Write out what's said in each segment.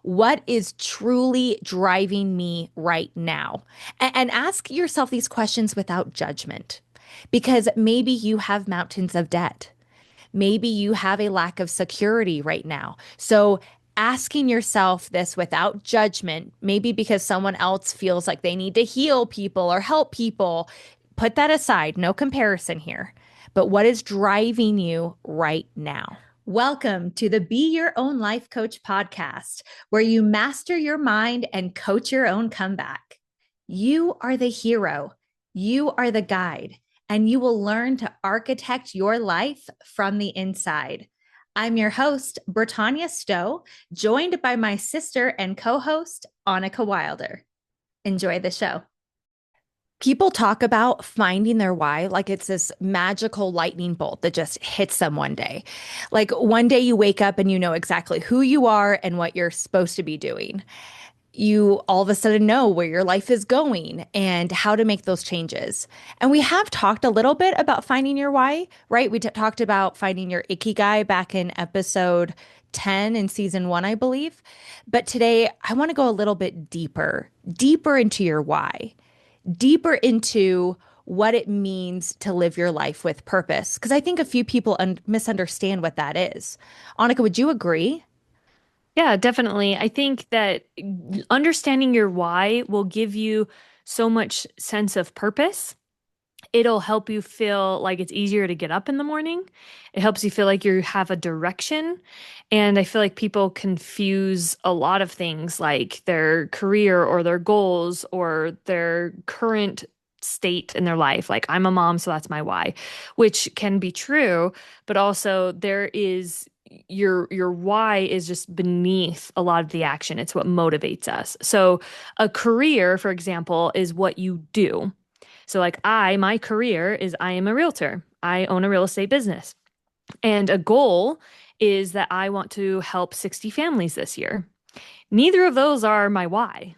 What is truly driving me right now? And ask yourself these questions without judgment, because maybe you have mountains of debt. Maybe you have a lack of security right now. So, asking yourself this without judgment, maybe because someone else feels like they need to heal people or help people, put that aside, no comparison here. But what is driving you right now? Welcome to the Be Your Own Life Coach podcast, where you master your mind and coach your own comeback. You are the hero, you are the guide, and you will learn to architect your life from the inside. I'm your host, Bretagne Stowe, joined by my sister and co-host, Anike Wilder. Enjoy the show. People talk about finding their why like it's this magical lightning bolt that just hits them one day. Like one day you wake up and you know exactly who you are and what you're supposed to be doing. You all of a sudden know where your life is going and how to make those changes. And we have talked a little bit about finding your why, right? We talked about finding your ikigai back in episode 10 in season 1, I believe. But today I want to go a little bit deeper into your why, deeper into what it means to live your life with purpose. Because I think a few people misunderstand what that is. Anike, would you agree? Yeah, definitely. I think that understanding your why will give you so much sense of purpose. It'll help you feel like it's easier to get up in the morning. It helps you feel like you have a direction. And I feel like people confuse a lot of things like their career or their goals or their current state in their life. Like, I'm a mom, so that's my why, which can be true, but also there is your why is just beneath a lot of the action. It's what motivates us. So a career, for example, is what you do. So like my career is I am a realtor. I own a real estate business. And a goal is that I want to help 60 families this year. Neither of those are my why.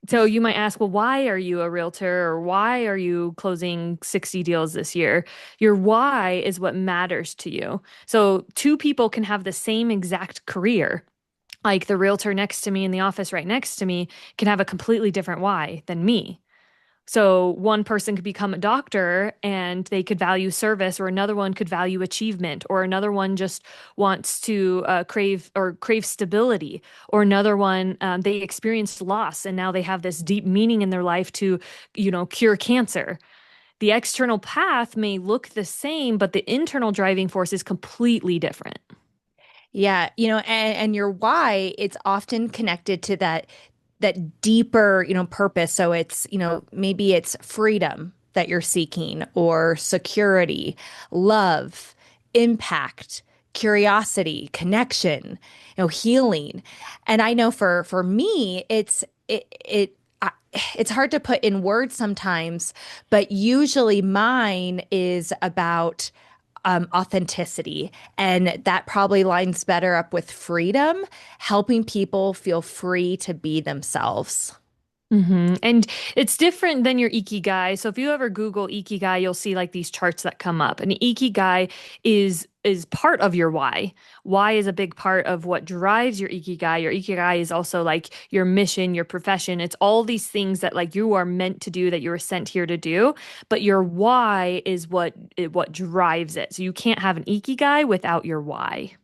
So you might ask, well, why are you a realtor or why are you closing 60 deals this year? Your why is what matters to you. So two people can have the same exact career. Like the realtor next to me in the office right next to me can have a completely different why than me. So one person could become a doctor and they could value service, or another one could value achievement, or another one just wants to crave stability, or another one they experienced loss and now they have this deep meaning in their life to, cure cancer. The external path may look the same, but the internal driving force is completely different. Yeah, and your why, it's often connected to that deeper, purpose. So it's, maybe it's freedom that you're seeking or security, love, impact, curiosity, connection, healing. And I know for me, it's hard to put in words sometimes, but usually mine is about authenticity. And that probably lines better up with freedom, helping people feel free to be themselves. And it's different than your ikigai. So if you ever Google ikigai, you'll see like these charts that come up. And ikigai is part of your why. Why is a big part of what drives your ikigai. Your ikigai is also like your mission, your profession. It's all these things that like you are meant to do, that you were sent here to do. But your why is what drives it. So you can't have an ikigai without your why.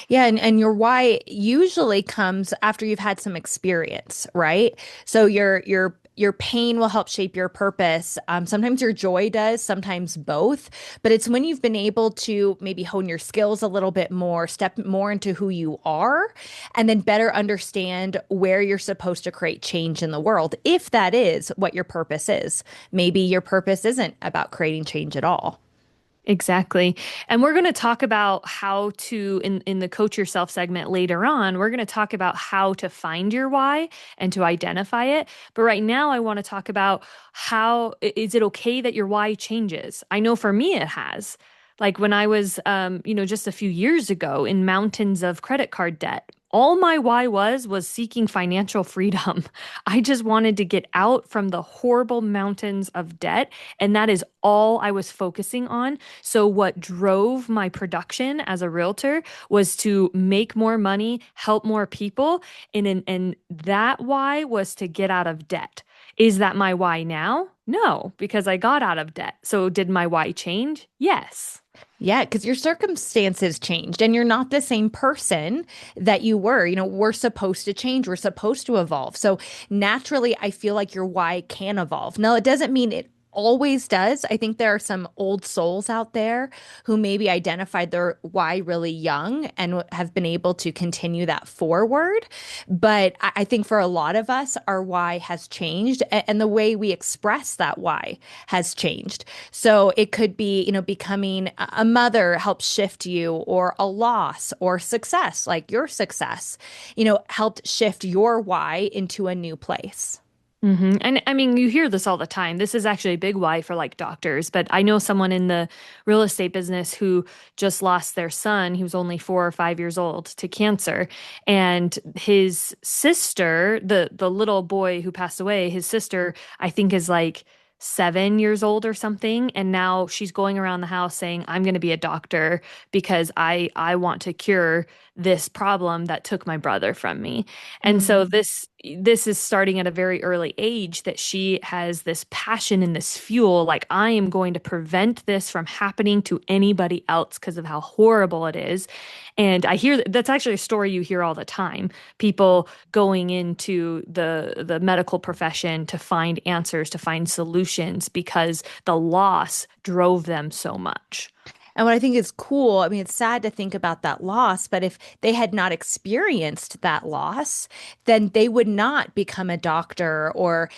Yeah, and your why usually comes after you've had some experience, right? So your pain will help shape your purpose. Sometimes your joy does, sometimes both. But it's when you've been able to maybe hone your skills a little bit more, step more into who you are, and then better understand where you're supposed to create change in the world, if that is what your purpose is. Maybe your purpose isn't about creating change at all. Exactly. And we're going to talk about how to, in the Coach Yourself segment later on, we're going to talk about how to find your why and to identify it. But right now, I want to talk about how is it okay that your why changes? I know for me, it has. Like when I was, just a few years ago in mountains of credit card debt, All my why was seeking financial freedom. I just wanted to get out from the horrible mountains of debt, and that is all I was focusing on. So what drove my production as a realtor was to make more money, help more people, and that why was to get out of debt. Is that my why now? No, because I got out of debt. So did my why change? Yes. Yeah, because your circumstances changed and you're not the same person that you were. We're supposed to change, we're supposed to evolve. So naturally, I feel like your why can evolve. Now, it doesn't mean it always does. I think there are some old souls out there who maybe identified their why really young and have been able to continue that forward. But I think for a lot of us, our why has changed and the way we express that why has changed. So it could be, becoming a mother helps shift you, or a loss or success, like your success, helped shift your why into a new place. And I mean, you hear this all the time. This is actually a big why for like doctors, but I know someone in the real estate business who just lost their son. He was only 4 or 5 years old to cancer. And his sister, the little boy who passed away, his sister, I think is like 7 years old or something. And now she's going around the house saying, I'm going to be a doctor because I want to cure this problem that took my brother from me. And so Mm. this is starting at a very early age that she has this passion and this fuel, like I am going to prevent this from happening to anybody else because of how horrible it is. And I hear that's actually a story you hear all the time. People going into the medical profession to find answers, to find solutions because the loss drove them so much. And what I think is cool, I mean, it's sad to think about that loss, but if they had not experienced that loss, then they would not become a doctor or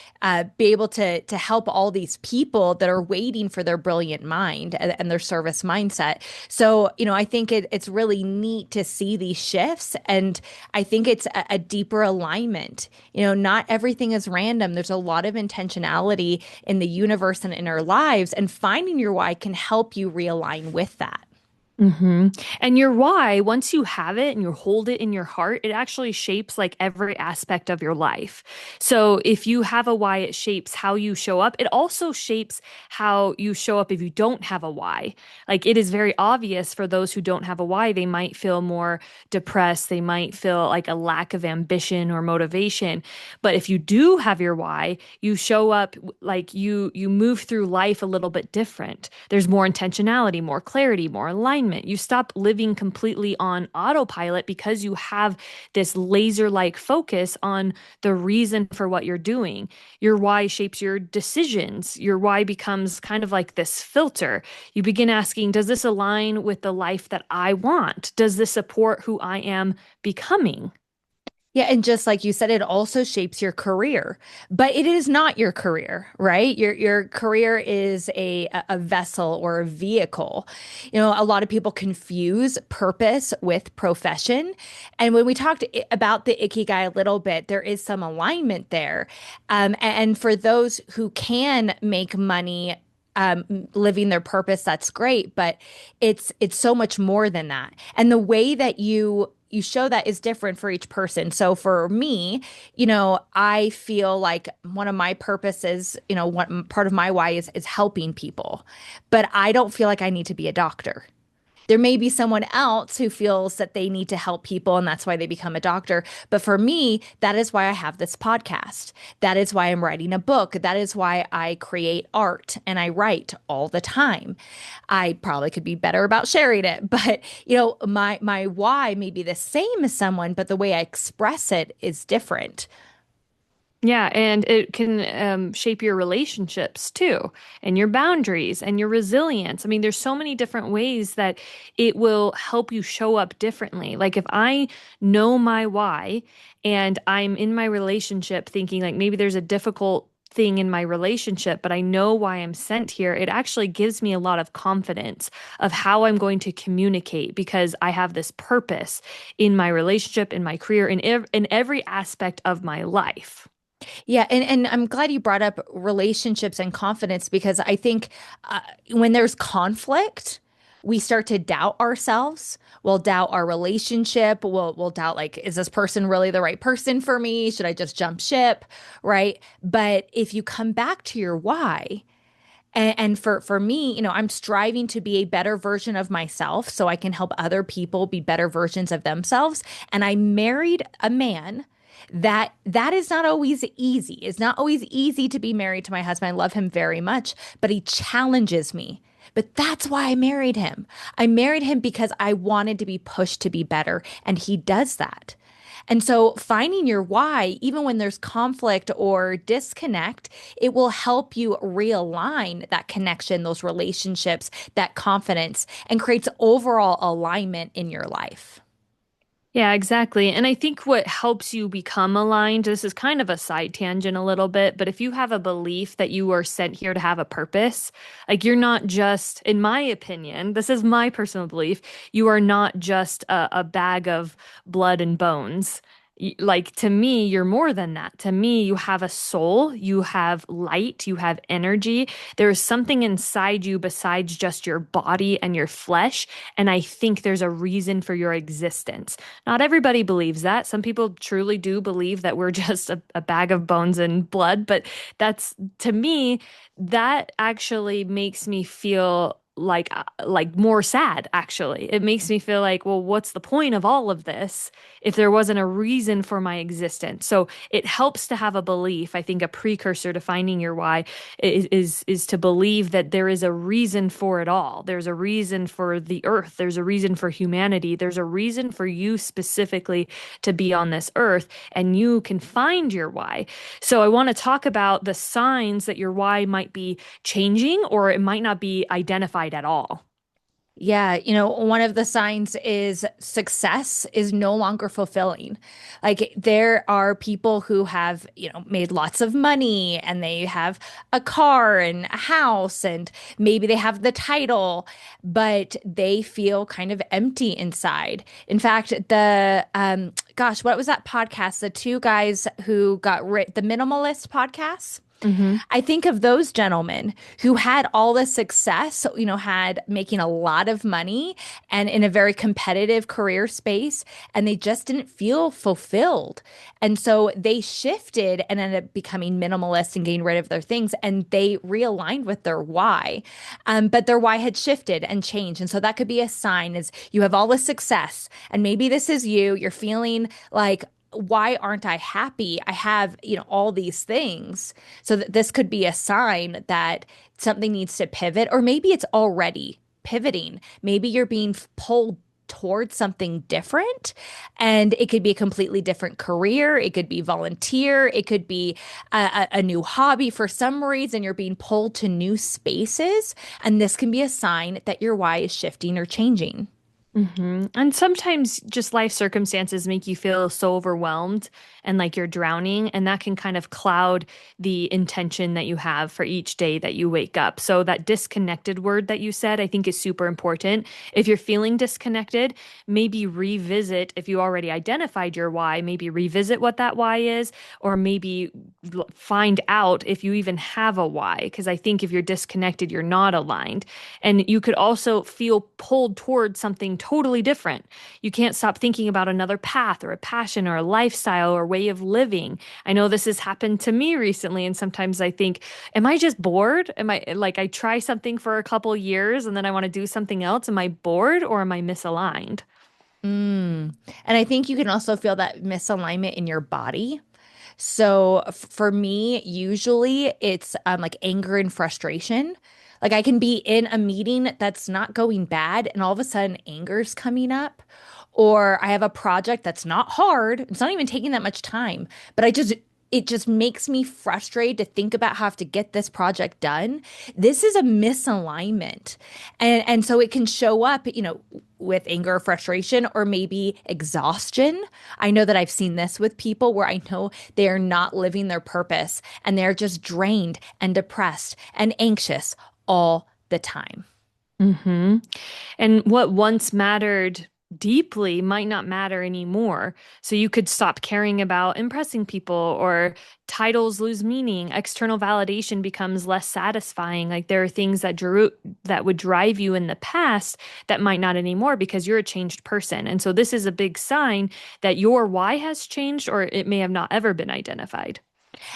be able to help all these people that are waiting for their brilliant mind and their service mindset. So, I think it's really neat to see these shifts. And I think it's a deeper alignment. Not everything is random. There's a lot of intentionality in the universe and in our lives, and finding your why can help you realign with that. And your why, once you have it and you hold it in your heart, it actually shapes like every aspect of your life. So if you have a why, it shapes how you show up. It also shapes how you show up if you don't have a why. Like it is very obvious for those who don't have a why, they might feel more depressed. They might feel like a lack of ambition or motivation. But if you do have your why, you show up like you move through life a little bit different. There's more intentionality, more clarity, more alignment. You stop living completely on autopilot because you have this laser-like focus on the reason for what you're doing. Your why shapes your decisions. Your why becomes kind of like this filter. You begin asking, does this align with the life that I want? Does this support who I am becoming? Yeah, and just like you said, it also shapes your career, but it is not your career, right? Your career is a vessel or a vehicle. A lot of people confuse purpose with profession, and when we talked about the ikigai a little bit, there is some alignment there. And for those who can make money living their purpose, that's great, but it's so much more than that. And the way that you show that is different for each person. So for me, I feel like one of my purposes, what part of my why is helping people, but I don't feel like I need to be a doctor. There may be someone else who feels that they need to help people and that's why they become a doctor. But for me, that is why I have this podcast. That is why I'm writing a book. That is why I create art and I write all the time. I probably could be better about sharing it, but my why may be the same as someone, but the way I express it is different. Yeah, and it can shape your relationships too, and your boundaries and your resilience. I mean, there's so many different ways that it will help you show up differently. Like if I know my why and I'm in my relationship thinking like maybe there's a difficult thing in my relationship, but I know why I'm sent here, it actually gives me a lot of confidence of how I'm going to communicate because I have this purpose in my relationship, in my career, in every aspect of my life. Yeah, and I'm glad you brought up relationships and confidence because I think when there's conflict, we start to doubt ourselves. We'll doubt our relationship. We'll doubt, like, is this person really the right person for me? Should I just jump ship? Right. But if you come back to your why, and for me, I'm striving to be a better version of myself so I can help other people be better versions of themselves. And I married a man that is not always easy. It's not always easy to be married to my husband. I love him very much, but he challenges me. But that's why I married him. I married him because I wanted to be pushed to be better, and he does that. And so finding your why, even when there's conflict or disconnect, it will help you realign that connection, those relationships, that confidence, and creates overall alignment in your life. Yeah, exactly. And I think what helps you become aligned, this is kind of a side tangent a little bit, but if you have a belief that you are sent here to have a purpose, like you're not just, in my opinion, this is my personal belief, you are not just a bag of blood and bones. Like to me, you're more than that. To me, you have a soul, you have light, you have energy. There is something inside you besides just your body and your flesh. And I think there's a reason for your existence. Not everybody believes that. Some people truly do believe that we're just a bag of bones and blood. But that's, to me, that actually makes me feel like more sad, actually. It makes me feel like, well, what's the point of all of this if there wasn't a reason for my existence? So it helps to have a belief. I think a precursor to finding your why is to believe that there is a reason for it all. There's a reason for the earth. There's a reason for humanity. There's a reason for you specifically to be on this earth, and you can find your why. So I want to talk about the signs that your why might be changing or it might not be identified at all. Yeah, one of the signs is success is no longer fulfilling. Like there are people who have, made lots of money and they have a car and a house and maybe they have the title, but they feel kind of empty inside. In fact, gosh, what was that podcast? The two guys who the Minimalist podcast. Hmm. I think of those gentlemen who had all the success, had making a lot of money and in a very competitive career space, and they just didn't feel fulfilled. And so they shifted and ended up becoming minimalist and getting rid of their things, and they realigned with their why. But their why had shifted and changed. And so that could be a sign is you have all the success, and maybe this is you're feeling like, why aren't I happy? I have, all these things. So that this could be a sign that something needs to pivot, or maybe it's already pivoting. Maybe you're being pulled towards something different, and it could be a completely different career. It could be volunteer. It could be a new hobby. For some reason, you're being pulled to new spaces, and this can be a sign that your why is shifting or changing. And sometimes just life circumstances make you feel so overwhelmed and like you're drowning, and that can kind of cloud the intention that you have for each day that you wake up. So, that disconnected word that you said, I think is super important. If you're feeling disconnected, maybe revisit, if you already identified your why, maybe revisit what that why is, or maybe find out if you even have a why. Because I think if you're disconnected, you're not aligned. And you could also feel pulled towards something totally different. You can't stop thinking about another path or a passion or a lifestyle or way of living. I know this has happened to me recently, and sometimes I think, am I just bored? Am I like I try something for a couple years and then I want to do something else? Am I bored or am I misaligned? And I think you can also feel that misalignment in your body. So for me, usually it's like anger and frustration. Like I can be in a meeting that's not going bad, and all of a sudden anger's coming up. Or I have a project that's not hard. It's not even taking that much time, but it just makes me frustrated to think about how I have to get this project done. This is a misalignment. And so it can show up, with anger or frustration or maybe exhaustion. I know that I've seen this with people where I know they are not living their purpose and they're just drained and depressed and anxious all the time. Hmm. And what once mattered deeply might not matter anymore. So you could stop caring about impressing people, or titles lose meaning. External validation becomes less satisfying. Like there are things that would drive you in the past that might not anymore because you're a changed person. And so this is a big sign that your why has changed, or it may have not ever been identified.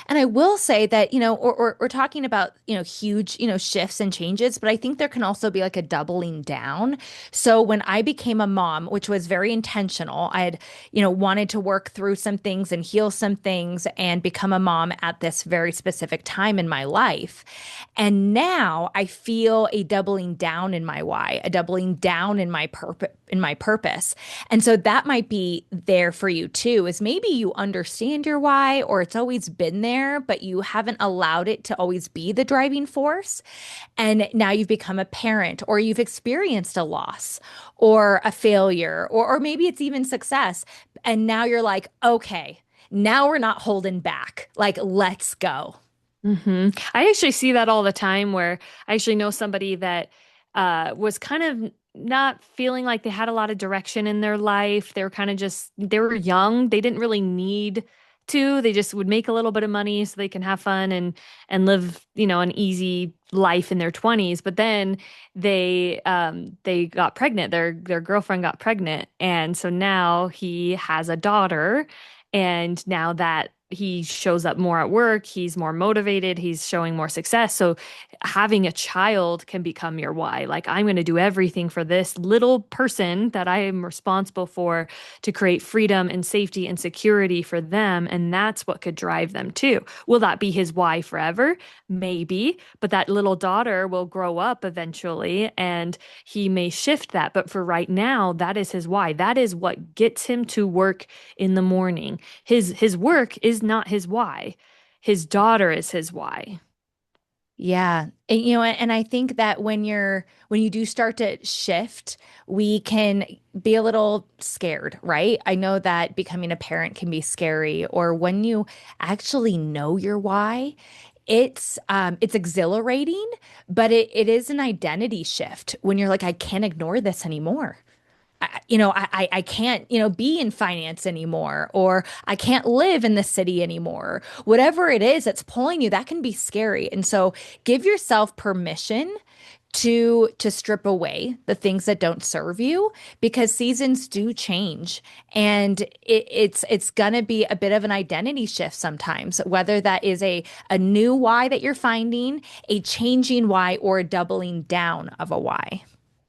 And I will say that, we're talking about, huge, shifts and changes, but I think there can also be like a doubling down. So when I became a mom, which was very intentional, I had, wanted to work through some things and heal some things and become a mom at this very specific time in my life. And now I feel a doubling down in my why, a doubling down in my purpose. And so that might be there for you too, is maybe you understand your why or it's always been there, but you haven't allowed it to always be the driving force. And now you've become a parent or you've experienced a loss or a failure, or maybe it's even success. And now you're like, okay, now we're not holding back. Like, let's go. I actually see that all the time where I actually know somebody that was kind of not feeling like they had a lot of direction in their life. They were kind of just, they were young. They didn't really need to. They just would make a little bit of money so they can have fun and live, an easy life in their 20s. But then they got pregnant. Their girlfriend got pregnant. And so now he has a daughter. And now that he shows up more at work, he's more motivated, he's showing more success. So having a child can become your why. Like, I'm going to do everything for this little person that I am responsible for to create freedom and safety and security for them. And that's what could drive them too. Will that be his why forever? Maybe, but that little daughter will grow up eventually and he may shift that. But for right now, that is his why. That is what gets him to work in the morning. His work is not his why. His daughter is his why. Yeah. And I think that when you do start to shift, we can be a little scared, right? I know that becoming a parent can be scary, or when you actually know your why, it's exhilarating, but it is an identity shift when you're like, I can't ignore this anymore. I can't, be in finance anymore, or I can't live in the city anymore. Whatever it is that's pulling you, that can be scary. And so give yourself permission to strip away the things that don't serve you, because seasons do change, and it's gonna be a bit of an identity shift sometimes, whether that is a new why that you're finding, a changing why, or a doubling down of a why.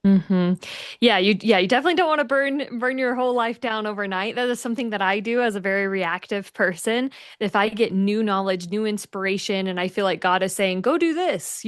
hmm Yeah, you definitely don't want to burn your whole life down overnight. That is something that I do as a very reactive person. If I get new knowledge, new inspiration, and I feel like God is saying, "Go do this.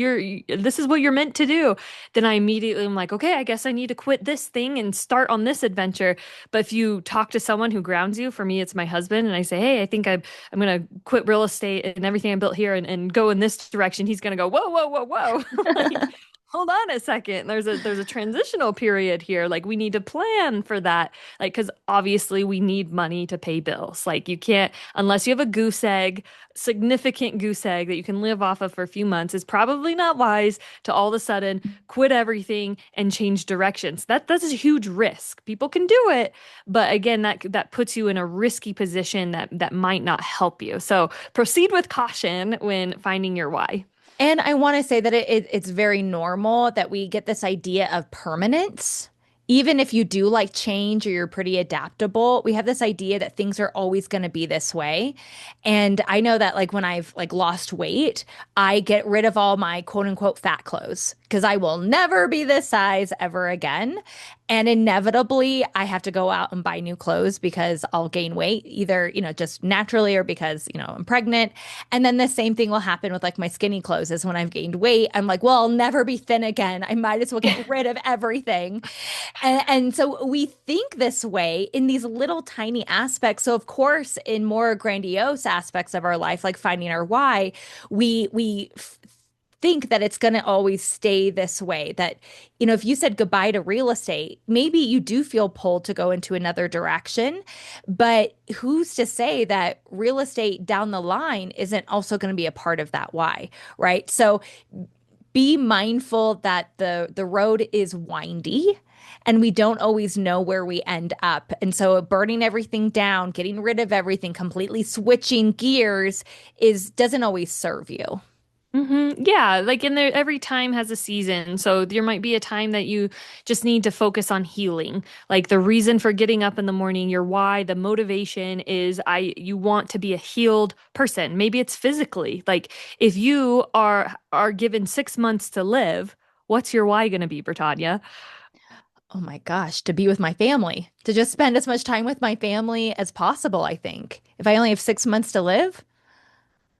This is what you're meant to do," then I immediately am like, "Okay, I guess I need to quit this thing and start on this adventure." But if you talk to someone who grounds you, for me, it's my husband, and I say, "Hey, I think I'm gonna quit real estate and everything I built here and go in this direction." He's gonna go, "Whoa, whoa, whoa, whoa!" Like, hold on a second. There's a transitional period here. Like, we need to plan for that. Like, because obviously we need money to pay bills. Like, you can't, unless you have a goose egg, significant goose egg that you can live off of for a few months, it's probably not wise to all of a sudden quit everything and change directions. That's a huge risk. People can do it, but again, that puts you in a risky position that might not help you. So proceed with caution when finding your why. And I want to say that it's very normal that we get this idea of permanence. Even if you do like change or you're pretty adaptable, we have this idea that things are always going to be this way. And I know that like when I've like lost weight, I get rid of all my quote unquote fat clothes because I will never be this size ever again. And inevitably, I have to go out and buy new clothes because I'll gain weight, either, just naturally or because, I'm pregnant. And then the same thing will happen with like my skinny clothes is when I've gained weight, I'm like, well, I'll never be thin again. I might as well get rid of everything. And so we think this way in these little tiny aspects. So of course, in more grandiose aspects of our life, like finding our why, we think that it's going to always stay this way. That, if you said goodbye to real estate, maybe you do feel pulled to go into another direction. But who's to say that real estate down the line isn't also going to be a part of that why, right? So be mindful that the road is windy, and we don't always know where we end up. And so burning everything down, getting rid of everything, completely switching gears is doesn't always serve you. Yeah, like in there, every time has a season. So there might be a time that you just need to focus on healing. Like the reason for getting up in the morning, your why, the motivation is you want to be a healed person. Maybe it's physically. Like if you are given 6 months to live, what's your why going to be, Britannia? Oh my gosh, to be with my family, to just spend as much time with my family as possible, I think. If I only have 6 months to live,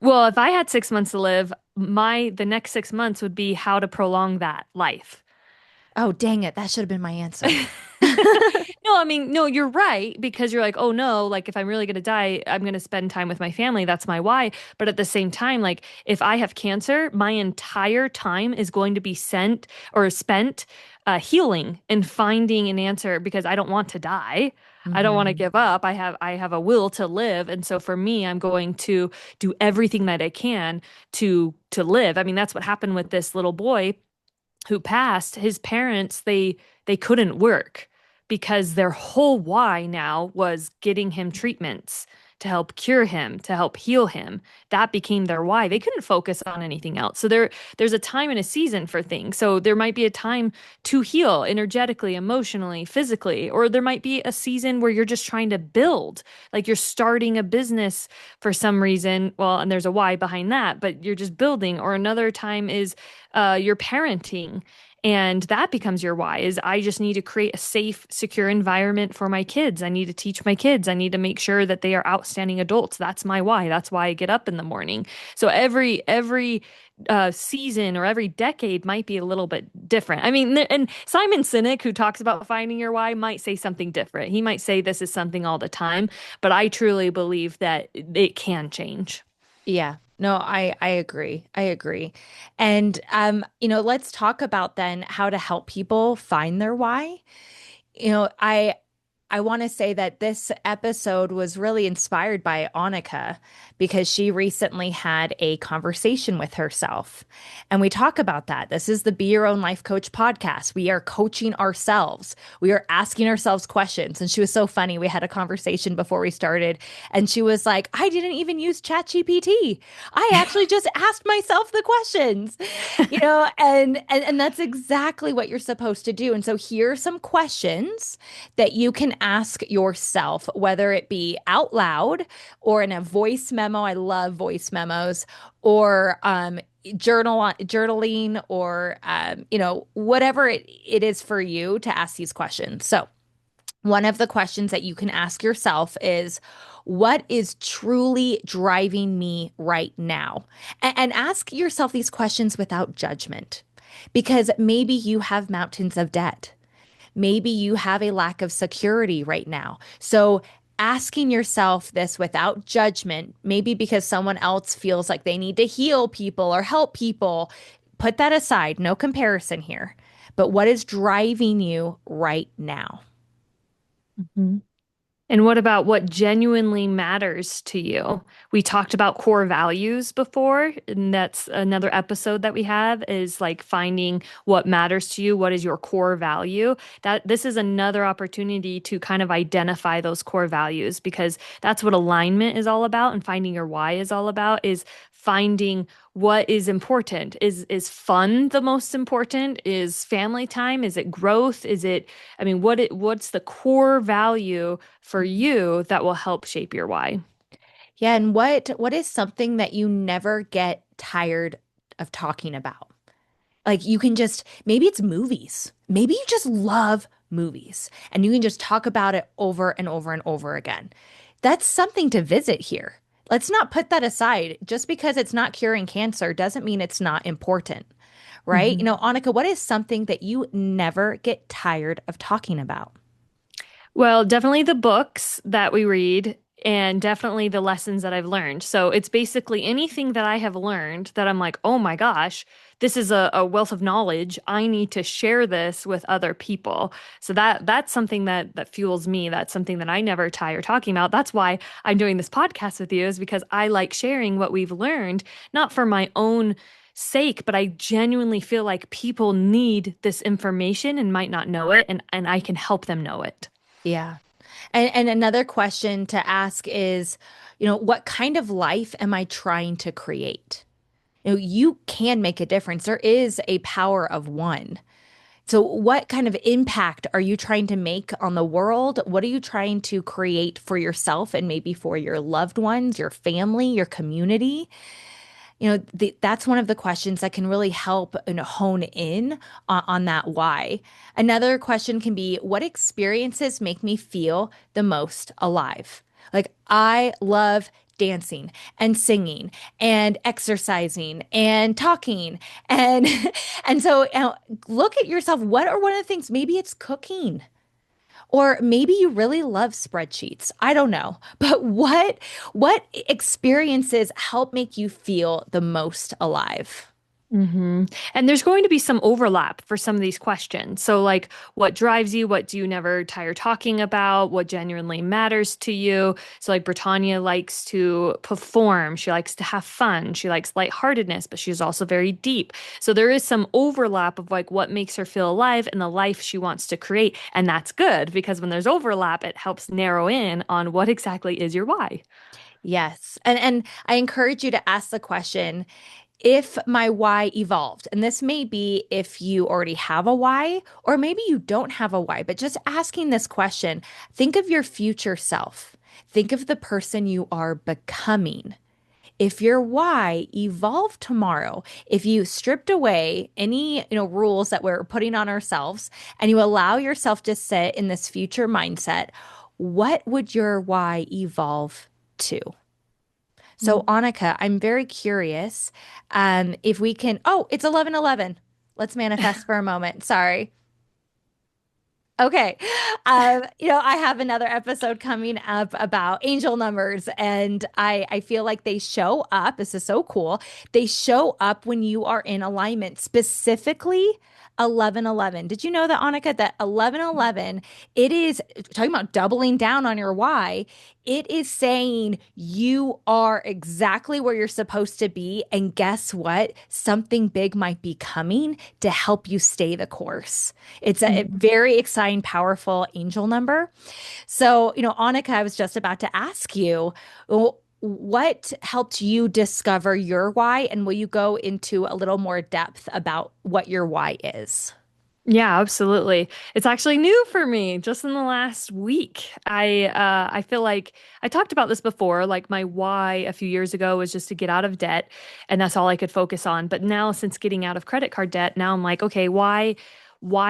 Well, if I had 6 months to live, the next 6 months would be how to prolong that life. oh dang it, that should have been my answer. No, I mean, no, you're right because you're like, oh no, like if I'm really going to die, I'm going to spend time with my family. That's my why. But at the same time, like if I have cancer, my entire time is going to be sent or spent healing and finding an answer because I don't want to die. I don't want to Hmm. give up. I have a will to live, and so for me, I'm going to do everything that I can to live. I mean, that's what happened with this little boy who passed. His parents, they couldn't work because their whole why now was getting him treatments to help cure him, to help heal him. That became their why. They couldn't focus on anything else. So there's a time and a season for things. So there might be a time to heal energetically, emotionally, physically, or there might be a season where you're just trying to build, like you're starting a business for some reason. Well, and there's a why behind that, but you're just building. Or another time is you're parenting, and that becomes your why is I just need to create a safe, secure environment for my kids. I need to teach my kids. I need to make sure that they are outstanding adults. That's my why. That's why I get up in the morning. So every season or every decade might be a little bit different. I mean, and Simon Sinek, who talks about finding your why, might say something different. He might say this is something all the time, but I truly believe that it can change. Yeah. No, I agree. I agree. And let's talk about then how to help people find their why. You know, I want to say that this episode was really inspired by Annika because she recently had a conversation with herself. And we talk about that. This is the Be Your Own Life Coach podcast. We are coaching ourselves. We are asking ourselves questions. And she was so funny. We had a conversation before we started, and she was like, I didn't even use ChatGPT. I actually just asked myself the questions, and that's exactly what you're supposed to do. And so here are some questions that you can ask yourself, whether it be out loud or in a voice memo. I love voice memos, or journaling, or whatever it is for you to ask these questions. So one of the questions that you can ask yourself is, what is truly driving me right now? And ask yourself these questions without judgment, because maybe you have mountains of debt. Maybe you have a lack of security right now. So asking yourself this without judgment, maybe because someone else feels like they need to heal people or help people, put that aside, no comparison here. But what is driving you right now? Mhm. And what about what genuinely matters to you? We talked about core values before, and that's another episode that we have is like finding what matters to you, what is your core value. That this is another opportunity to kind of identify those core values because that's what alignment is all about and finding your why is all about is finding what is important. Is fun the most important? Is family time? Is it growth? Is it, I mean, what's the core value for you that will help shape your why? Yeah, and what is something that you never get tired of talking about? Like you can just, maybe it's movies. Maybe you just love movies and you can just talk about it over and over and over again. That's something to visit here. Let's not put that aside. Just because it's not curing cancer doesn't mean it's not important, right? Mhm. Annika, what is something that you never get tired of talking about? Well, definitely the books that we read and definitely the lessons that I've learned. So it's basically anything that I have learned that I'm like, oh my gosh, this is a wealth of knowledge. I need to share this with other people. So that's something that fuels me. That's something that I never tire talking about. That's why I'm doing this podcast with you, is because I like sharing what we've learned, not for my own sake, but I genuinely feel like people need this information and might not know it, and I can help them know it. Yeah. And another question to ask is, what kind of life am I trying to create? You can make a difference. There is a power of one. So, what kind of impact are you trying to make on the world? What are you trying to create for yourself and maybe for your loved ones, your family, your community? That's one of the questions that can really help hone in on that why. Another question can be, what experiences make me feel the most alive? Like, I love dancing and singing and exercising and talking and and so look at yourself. What are one of the things? Maybe it's cooking. Or maybe you really love spreadsheets. I don't know. But what experiences help make you feel the most alive? And there's going to be some overlap for some of these questions. So, like, what drives you? What do you never tire talking about? What genuinely matters to you? So, like, Britannia likes to perform. She likes to have fun. She likes lightheartedness, but she's also very deep. So, there is some overlap of like what makes her feel alive and the life she wants to create. And that's good because when there's overlap, it helps narrow in on what exactly is your why. Yes. And I encourage you to ask the question, if my why evolved, and this may be if you already have a why, or maybe you don't have a why, but just asking this question, think of your future self. Think of the person you are becoming. If your why evolved tomorrow, if you stripped away any, rules that we're putting on ourselves and you allow yourself to sit in this future mindset, what would your why evolve to? So, Annika, I'm very curious if we can. Oh, it's 11:11. Let's manifest for a moment. Sorry. Okay. I have another episode coming up about angel numbers, and I feel like they show up. This is so cool. They show up when you are in alignment, specifically 11:11. Did you know that, Annika, that 11:11, it is talking about doubling down on your why. It is saying you are exactly where you're supposed to be. And guess what? Something big might be coming to help you stay the course. It's a Mhm. very exciting, powerful angel number. So, Annika, I was just about to ask you, what helped you discover your why? And will you go into a little more depth about what your why is? Yeah, absolutely. It's actually new for me just in the last week. I feel like I talked about this before, like my why a few years ago was just to get out of debt and that's all I could focus on. But now since getting out of credit card debt, now I'm like, okay, why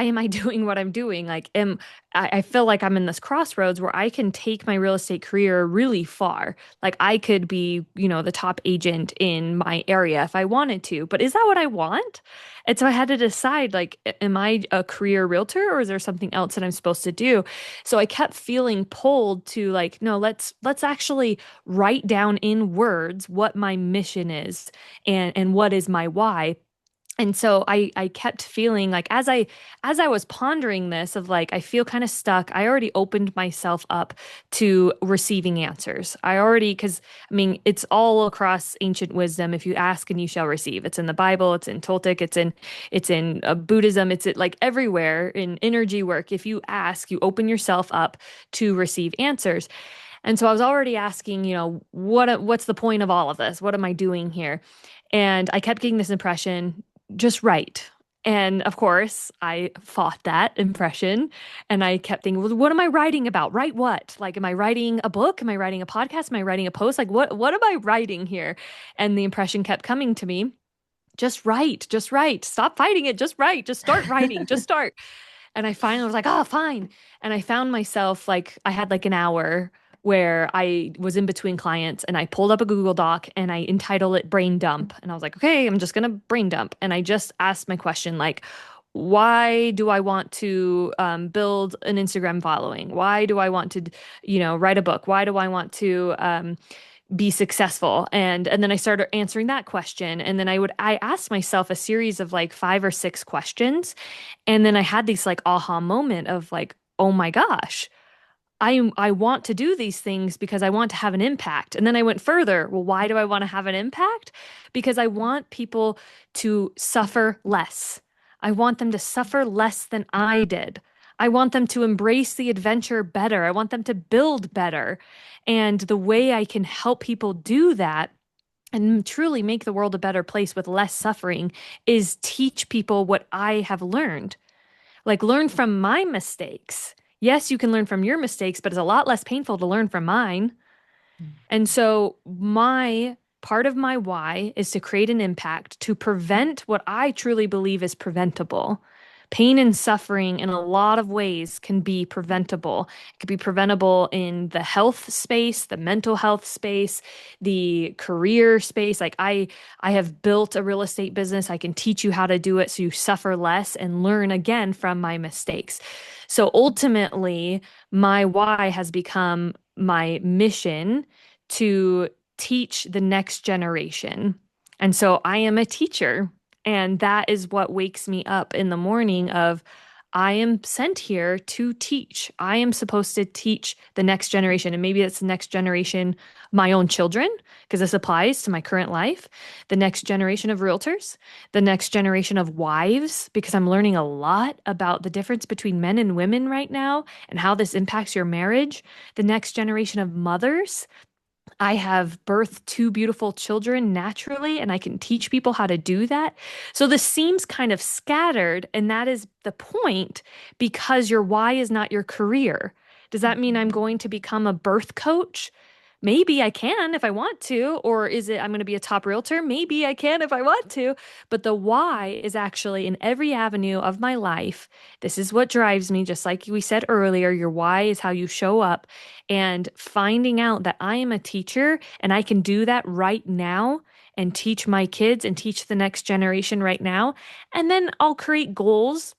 am I doing what I'm doing? I feel like I'm in this crossroads where I can take my real estate career really far. Like I could be, the top agent in my area if I wanted to, but is that what I want? And so I had to decide, like, am I a career realtor or is there something else that I'm supposed to do? So I kept feeling pulled to like, no, let's actually write down in words what my mission is and what is my why. And so I kept feeling like as I was pondering this of like I feel kind of stuck. I already opened myself up to receiving answers. I already because I mean it's all across ancient wisdom. If you ask and you shall receive. It's in the Bible. It's in Toltec. It's in Buddhism. Like everywhere in energy work. If you ask, you open yourself up to receive answers. And so I was already asking, what's the point of all of this? What am I doing here? And I kept getting this impression, just write. And of course, I fought that impression and I kept thinking, well, what am I writing about? Write what? Like, am I writing a book? Am I writing a podcast? Am I writing a post? Like, what am I writing here? And the impression kept coming to me. Just write, just write. Stop fighting it. Just write. Just start writing. Just start. And I finally was like, oh, fine. And I found myself like, I had like an hour where I was in between clients and I pulled up a Google Doc and I entitled it Brain Dump. And I was like, okay, I'm just going to brain dump. And I just asked my question, like, why do I want to build an Instagram following? Why do I want to, write a book? Why do I want to be successful? And then I started answering that question. And then I asked myself a series of like 5 or 6 questions. And then I had this like aha moment of like, oh my gosh, I want to do these things because I want to have an impact. And then I went further. Well, why do I want to have an impact? Because I want people to suffer less. I want them to suffer less than I did. I want them to embrace the adventure better. I want them to build better. And the way I can help people do that and truly make the world a better place with less suffering is teach people what I have learned. Like, learn from my mistakes. Yes, you can learn from your mistakes, but it's a lot less painful to learn from mine. And so, my part of my why is to create an impact to prevent what I truly believe is preventable. Pain and suffering in a lot of ways can be preventable. It could be preventable in the health space, the mental health space, the career space. Like I have built a real estate business. I can teach you how to do it so you suffer less and learn again from my mistakes. So ultimately, my why has become my mission to teach the next generation. And so I am a teacher, and that is what wakes me up in the morning of I am sent here to teach. I am supposed to teach the next generation. And maybe it's the next generation, my own children, because this applies to my current life, the next generation of realtors, the next generation of wives, because I'm learning a lot about the difference between men and women right now and how this impacts your marriage, the next generation of mothers. I have birthed two beautiful children naturally, and I can teach people how to do that. So this seems kind of scattered, and that is the point because your why is not your career. Does that mean I'm going to become a birth coach? Maybe I can if I want to. Or is it I'm going to be a top realtor? Maybe I can if I want to. But the why is actually in every avenue of my life. This is what drives me, just like we said earlier. Your why is how you show up. And finding out that I am a teacher and I can do that right now and teach my kids and teach the next generation right now. And then I'll create goals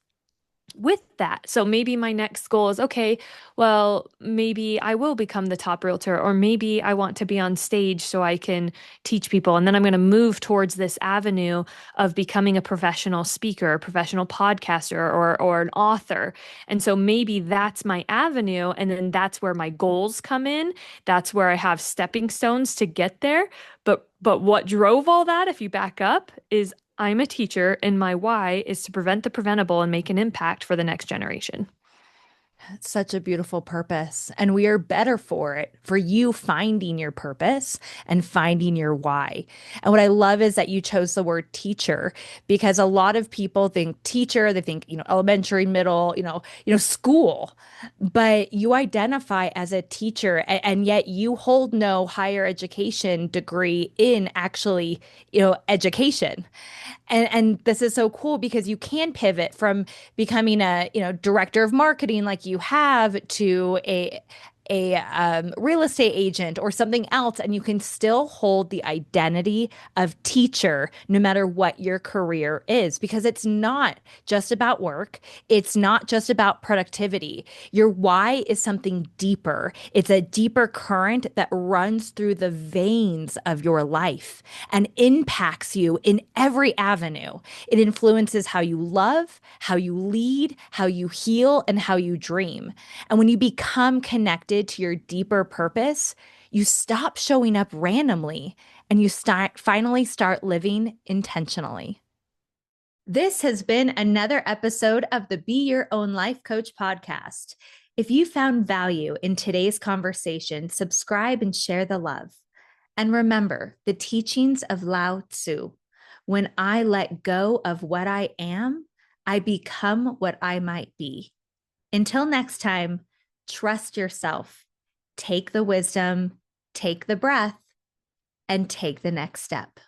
with that. So maybe my next goal is okay, well, maybe I will become the top realtor, or maybe I want to be on stage so I can teach people. And then I'm going to move towards this avenue of becoming a professional speaker, a professional podcaster, or an author. And so maybe that's my avenue. And then that's where my goals come in. That's where I have stepping stones to get there. But what drove all that, if you back up, is I'm a teacher, and my why is to prevent the preventable and make an impact for the next generation. It's such a beautiful purpose. And we are better for it, for you finding your purpose and finding your why. And what I love is that you chose the word teacher because a lot of people think teacher, they think, elementary, middle, school, but you identify as a teacher and yet you hold no higher education degree in actually, education. And this is so cool because you can pivot from becoming a, director of marketing like you have to a real estate agent or something else, and you can still hold the identity of teacher no matter what your career is, because it's not just about work. It's not just about productivity. Your why is something deeper. It's a deeper current that runs through the veins of your life and impacts you in every avenue. It influences how you love, how you lead, how you heal, and how you dream. And when you become connected to your deeper purpose, you stop showing up randomly and you finally start living intentionally. This has been another episode of the Be Your Own Life Coach podcast. If you found value in today's conversation, subscribe and share the love. And remember the teachings of Lao Tzu. When I let go of what I am, I become what I might be. Until next time, trust yourself, take the wisdom, take the breath, and take the next step.